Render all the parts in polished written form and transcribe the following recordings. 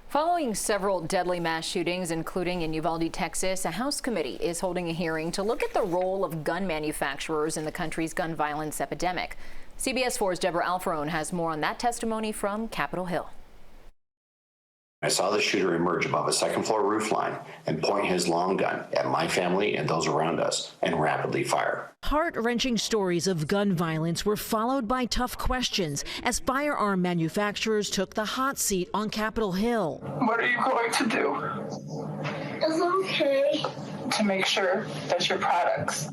Following several deadly mass shootings, including in Uvalde, Texas, a House committee is holding a hearing to look at the role of gun manufacturers in the country's gun violence epidemic. CBS 4's Deborah Alfarone has more on that testimony from Capitol Hill. I saw the shooter emerge above a second-floor roof line and point his long gun at my family and those around us and rapidly fire. Heart-wrenching stories of gun violence were followed by tough questions as firearm manufacturers took the hot seat on Capitol Hill. What are you going to do? It's okay. To make sure that your products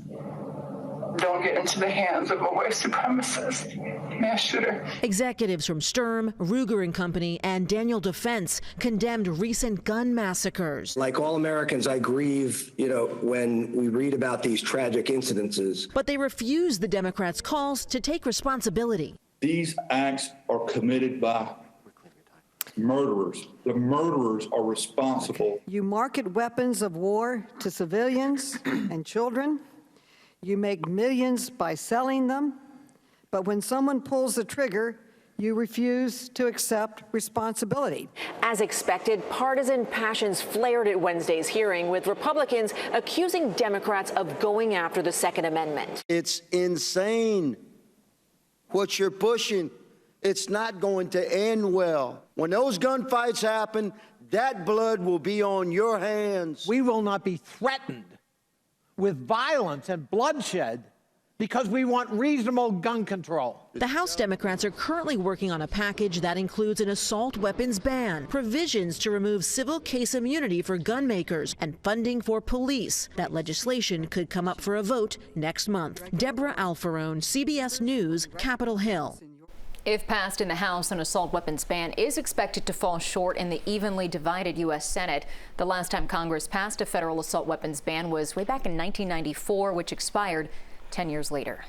don't get into the hands of a white supremacist mass shooter. Executives from Sturm, Ruger & Company, and Daniel Defense condemned recent gun massacres. Like all Americans, I grieve, when we read about these tragic incidences. But they refused the Democrats' calls to take responsibility. These acts are committed by murderers. The murderers are responsible. You market weapons of war to civilians and children. You make millions by selling them, but when someone pulls the trigger, you refuse to accept responsibility. As expected, partisan passions flared at Wednesday's hearing, with Republicans accusing Democrats of going after the Second Amendment. It's insane what you're pushing. It's not going to end well. When those gunfights happen, that blood will be on your hands. We will not be threatened with violence and bloodshed because we want reasonable gun control. The House Democrats are currently working on a package that includes an assault weapons ban, provisions to remove civil case immunity for gun makers, and funding for police. That legislation could come up for a vote next month. Deborah Alfarone, CBS News, Capitol Hill. If passed in the House, an assault weapons ban is expected to fall short in the evenly divided U.S. Senate. The last time Congress passed a federal assault weapons ban was way back in 1994, which expired 10 years later.